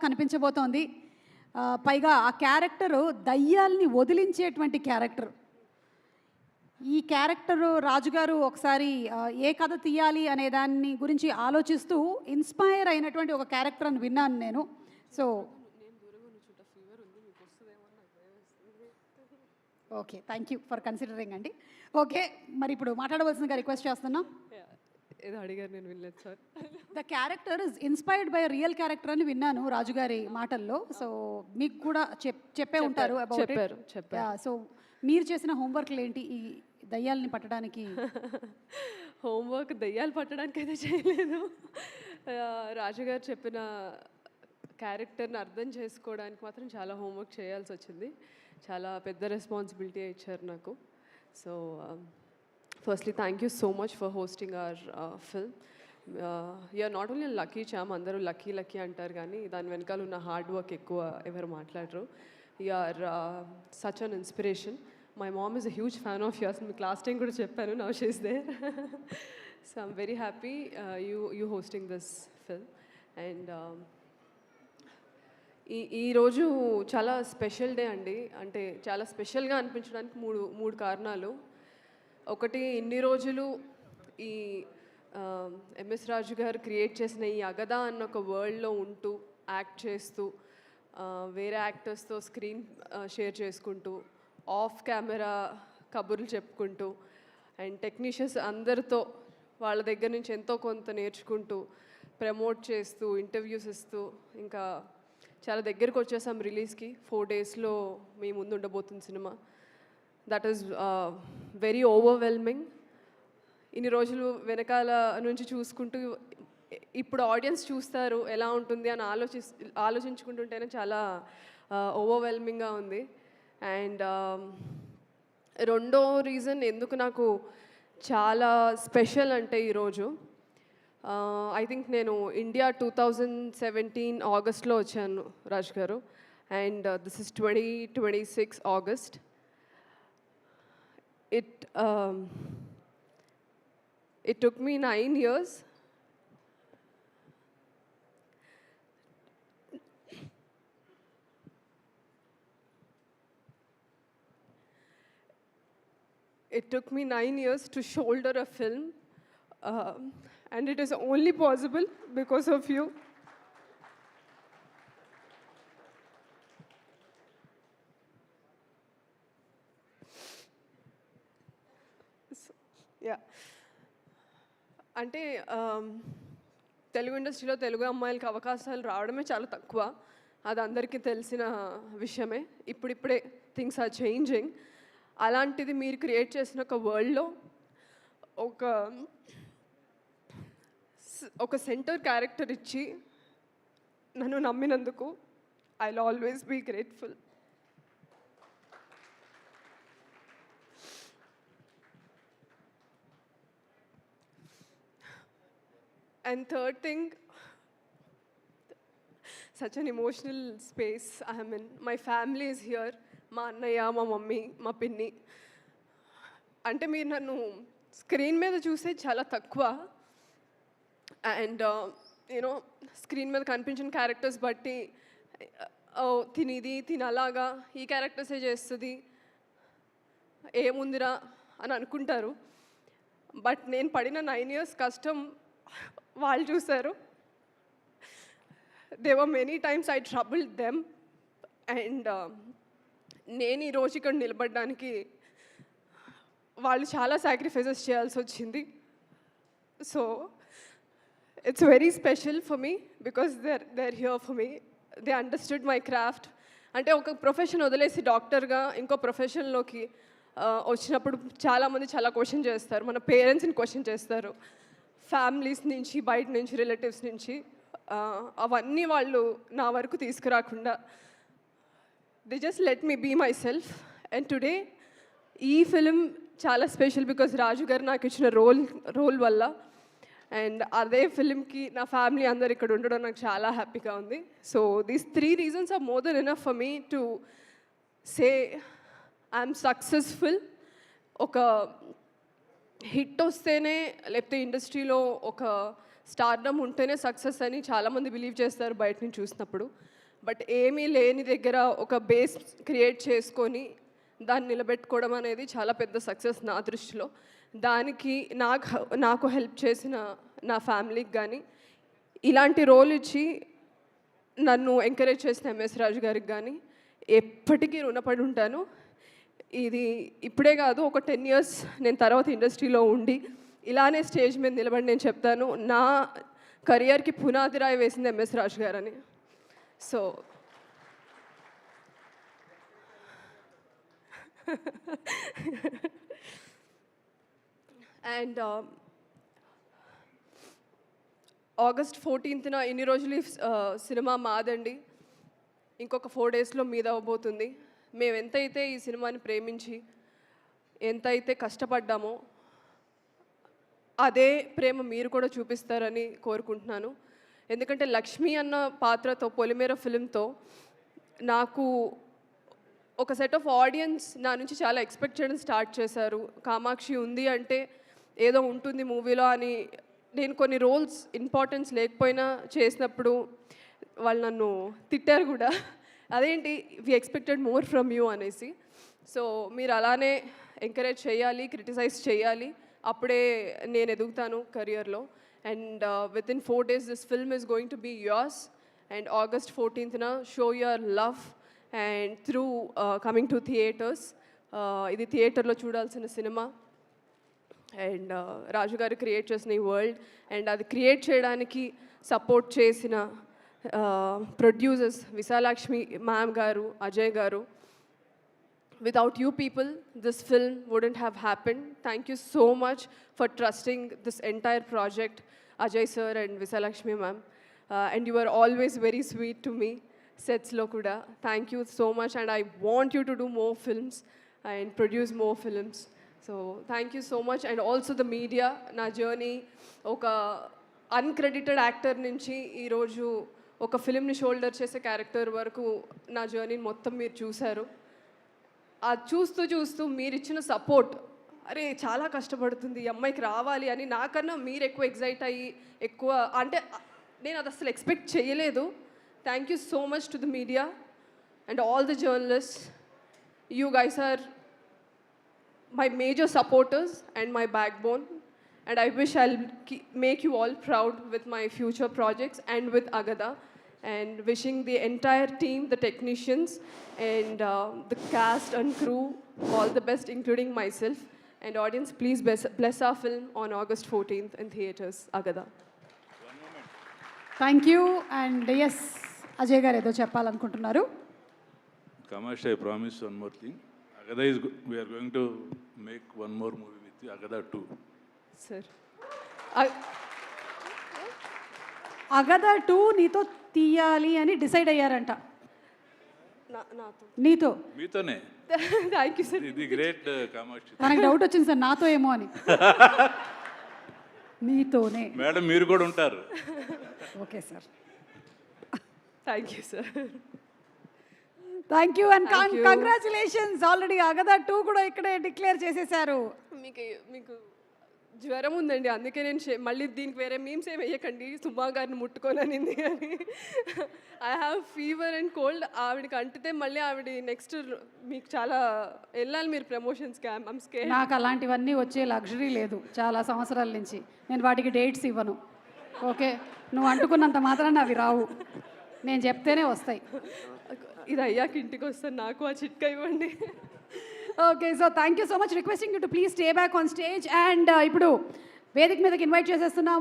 కనిపించబోతోంది. పైగా ఆ character దయ్యాల్ని వదిలించేటువంటి character. ఈ క్యారెక్టరు రాజుగారు ఒకసారి ఏ కథ తీయాలి అనే దాన్ని గురించి ఆలోచిస్తూ ఇన్స్పైర్ అయినటువంటి ఒక క్యారెక్టర్ అని విన్నాను నేను. So okay, thank you for considering అండి. ఓకే, మరి ఇప్పుడు మాట్లాడవలసిందిగా రిక్వెస్ట్ చేస్తున్నాం. ఏదో అడిగారు, నేను వినలేదు sir. The character is inspired by real character అని విన్నాను రాజుగారి మాటల్లో. సో మీకు కూడా చెప్పే ఉంటారు అబౌట్ ఇట్. సో మీరు చేసిన హోంవర్క్లు ఏంటి ఈ దయ్యాలని పట్టడానికి? హోంవర్క్ దయ్యాలు పట్టడానికి అయితే చేయలేదు. రాజుగారు చెప్పిన క్యారెక్టర్ని అర్థం చేసుకోవడానికి మాత్రం చాలా హోంవర్క్ చేయాల్సి వచ్చింది. చాలా పెద్ద రెస్పాన్సిబిలిటీ ఇచ్చారు నాకు. So firstly thank you so much for hosting our film. You're not only lucky charm, అందరూ లక్కీ లక్కీ అంటారు కానీ దాని వెనకాల ఉన్న హార్డ్ వర్క్ ఎక్కువ ఎవరు మాట్లాడరు. You're such an inspiration. My mom is a huge fan of yours. మీకు లాస్ట్ టైం కూడా చెప్పాను, now she is there. So I'm very happy you hosting this film. And ఈరోజు చాలా స్పెషల్ డే అండి. అంటే చాలా స్పెషల్గా అనిపించడానికి మూడు కారణాలు. ఒకటి, ఇన్ని రోజులు ఈ ఎంఎస్ రాజు గారు క్రియేట్ చేసిన ఈ అగదా అన్న ఒక వరల్డ్లో ఉంటూ యాక్ట్ చేస్తూ వేరే యాక్టర్స్తో స్క్రీన్ షేర్ చేసుకుంటూ ఆఫ్ కెమెరా కబుర్లు చెప్పుకుంటూ అండ్ టెక్నీషియన్స్ అందరితో వాళ్ళ దగ్గర నుంచి ఎంతో కొంత నేర్చుకుంటూ ప్రమోట్ చేస్తూ ఇంటర్వ్యూస్ ఇస్తూ ఇంకా చాలా దగ్గరకు వచ్చేసాం రిలీజ్కి. 4 daysలో మీ ముందు ఉండబోతుంది cinema. That is very overwhelming. ఇన్ని రోజులు వెనకాల నుంచి చూసుకుంటూ ఇప్పుడు ఆడియన్స్ చూస్తారు ఎలా ఉంటుంది అని ఆలోచించుకుంటుంటేనే చాలా ఓవర్వెల్మింగ్గా ఉంది. అండ్ రెండో రీజన్ ఎందుకు నాకు చాలా స్పెషల్ అంటే ఈరోజు, ఐ థింక్ నేను ఇండియా 2017 ఆగస్ట్లో వచ్చాను రాజ్ గారు. And this is 2026 August. It took me 9 years. It took me 9 years to shoulder a film, and it is only possible because of you. Yeah. అంటే తెలుగు ఇండస్ట్రీలో తెలుగు అమ్మాయిలకి అవకాశాలు రావడమే చాలా తక్కువ. అది అందరికీ తెలిసిన విషయమే. ఇప్పుడిప్పుడే థింగ్స్ ఆర్ చేంజింగ్. అలాంటిది మీరు క్రియేట్ చేసిన ఒక వరల్డ్లో ఒక సెంటర్ క్యారెక్టర్ ఇచ్చి నన్ను నమ్మినందుకు I will always be grateful. And third thing, such an emotional space I am in. My family is here. మా అన్నయ్య, మా మమ్మీ, మా పిన్ని. అంటే మీరు నన్ను స్క్రీన్ మీద చూసే చాలా తక్కువ. అండ్ యూనో స్క్రీన్ మీద కనిపించిన క్యారెక్టర్స్ బట్టి తిని అలాగా ఈ క్యారెక్టర్సే చేస్తుంది ఏముందిరా అని అనుకుంటారు. బట్ నేను పడిన 9 years కష్టం వాళ్ళు చూశారు. They were many times I troubled them. And నేను ఈరోజు ఇక్కడ నిలబడడానికి వాళ్ళు చాలా సాక్రిఫైసెస్ చేయాల్సి వచ్చింది. So it's very special for me because they are here for me. They understood my craft. అంటే ఒక ప్రొఫెషన్ వదిలేసి డాక్టర్గా ఇంకో ప్రొఫెషన్లోకి వచ్చినప్పుడు చాలామంది చాలా క్వశ్చన్ చేస్తారు. మన పేరెంట్స్ని క్వశ్చన్ చేస్తారు, ఫ్యామిలీస్ నుంచి, బయట నుంచి, రిలేటివ్స్ నుంచి. అవన్నీ వాళ్ళు నా వరకు తీసుకురాకుండా they just let me be myself. And today ఈ ఫిలిం చాలా స్పెషల్ బికాజ్ రాజు గారు నాకు ఇచ్చిన రోల్ వల్ల. అండ్ అదే ఫిలింకి నా ఫ్యామిలీ అందరు ఇక్కడ ఉండడం నాకు చాలా హ్యాపీగా ఉంది. So these 3 reasons are more than enough for me to say I'm successful. ఒక హిట్ వస్తేనే, లేకపోతే ఇండస్ట్రీలో ఒక స్టార్డమ్ ఉంటేనే సక్సెస్ అని చాలామంది బిలీవ్ చేస్తారు బయట నుంచి చూసినప్పుడు. బట్ ఏమీ లేని దగ్గర ఒక బేస్ క్రియేట్ చేసుకొని దాన్ని నిలబెట్టుకోవడం అనేది చాలా పెద్ద సక్సెస్ నా దృష్టిలో. దానికి నాకు హెల్ప్ చేసిన నా ఫ్యామిలీకి కానీ, ఇలాంటి రోల్ ఇచ్చి నన్ను ఎంకరేజ్ చేసిన ఎంఎస్ రాజు గారికి కానీ ఎప్పటికీ రుణపడి ఉంటాను. ఇది ఇప్పుడే కాదు, ఒక 10 years నేను తర్వాత ఇండస్ట్రీలో ఉండి ఇలానే స్టేజ్ మీద నిలబడి నేను చెప్తాను, నా కెరియర్కి పునాది రాయి వేసింది ఎంఎస్ రాజు గారని. సో అండ్ August 14th ఇన్ని రోజులు సినిమా మాదండి, ఇంకొక 4 daysలో మీద అవ్వబోతుంది. మేము ఎంతైతే ఈ సినిమాని ప్రేమించి ఎంతైతే కష్టపడ్డామో అదే ప్రేమ మీరు కూడా చూపిస్తారని కోరుకుంటున్నాను. ఎందుకంటే లక్ష్మి అన్న పాత్రతో, పొలిమేర ఫిల్మ్తో నాకు ఒక సెట్ ఆఫ్ ఆడియన్స్ నా నుంచి చాలా ఎక్స్పెక్ట్ చేయడం స్టార్ట్ చేశారు. కామాక్షి ఉంది అంటే ఏదో ఉంటుంది మూవీలో అని. నేను కొన్ని రోల్స్ ఇంపార్టెన్స్ లేకపోయినా చేసినప్పుడు వాళ్ళు నన్ను తిట్టారు కూడా, అదేంటి we expected more from you అనేసి. సో మీరు అలానే ఎంకరేజ్ చేయాలి, క్రిటిసైజ్ చేయాలి, అప్పుడే నేను ఎదుగుతాను కెరియర్లో. And within 4 days this film is going to be yours. And August 14th show your love and through coming to theatres. ఇది థియేటర్లో చూడాల్సిన సినిమా. అండ్ రాజు గారు క్రియేట్ చేసిన ఈ వరల్డ్, అండ్ అది క్రియేట్ చేయడానికి సపోర్ట్ చేసిన ప్రొడ్యూసర్స్ విశాలాక్ష్మి మ్యామ్ గారు, అజయ్ గారు. Without you people, this film wouldn't have happened. Thank you so much for trusting this entire project, Ajay sir and Visalakshmi ma'am. And you are always very sweet to me, sets lo kuda. Thank you so much, and I want you to do more films and produce more films. So thank you so much. And also the media, na journey oka uncredited actor nunchi ee roju oka film ni shoulder chese character varaku na journey mottham meer chusaru. అది చూస్తూ మీరు ఇచ్చిన support, అరే చాలా కష్టపడుతుంది ఈ అమ్మాయికి రావాలి అని, నాకన్నా మీరు ఎక్కువ ఎగ్జైట్ అయ్యి ఎక్కువ, అంటే నేను అది అసలు ఎక్స్పెక్ట్ చేయలేదు. Thank you so much to the media and all the journalist. You guys are my major supporters and my backbone. And I wish I'll make you all proud with my future projects and with Agada. And wishing the entire team, the technicians and the cast and crew all the best, including myself. And audience, please bless our film on August 14th in theatres, Agada. Thank you. And yes, Ajay గారు ఏదో చెప్పాలనుకుంటున్నారు. Kamash, I promise one more thing. Agada we are going to make one more movie with you, Agada 2. Sir. అగదా 2 నీతో తీయాలి అని decide అయ్యారంట. నాతో నీతో? మీతోనే. Thank you sir. ఇది గ్రేట్ కామాక్షి. మనకు డౌట్ వచ్చింది సార్, నాతో ఏమో అని. నీతోనే మేడం, మీరు కూడా ఉంటారు. Okay sir, thank you sir. Thank you and Thank you. Congratulations. Already అగదా 2 కూడా ఇక్కడే డిక్లేర్ చేసేసారు. మీకు జ్వరం ఉందండి, అందుకే నేను మళ్ళీ దీనికి వేరే మీమ్స్ ఏమి వేయకండి, సుమా గారిని ముట్టుకోననింది అని. I have fever and cold. ఆవిడకి అంటితే మళ్ళీ ఆవిడ నెక్స్ట్ మీకు చాలా వెళ్ళాలి మీరు ప్రమోషన్స్కి. I'm scared. నాకు అలాంటివన్నీ వచ్చే లగ్జరీ లేదు చాలా సంవత్సరాల నుంచి. నేను వాటికి డేట్స్ ఇవ్వను. ఓకే, నువ్వు అంటుకున్నంత మాత్రాన అవి రావు, నేను చెప్తేనే వస్తాయి. ఇది అయ్యాక ఇంటికి వస్తాను, నాకు ఆ చిట్కా ఇవ్వండి. Okay, so thank you so much. Requesting you to please stay back on stage. And ఇప్పుడు వేదిక మీదకి ఇన్వైట్ చేసేస్తున్నాం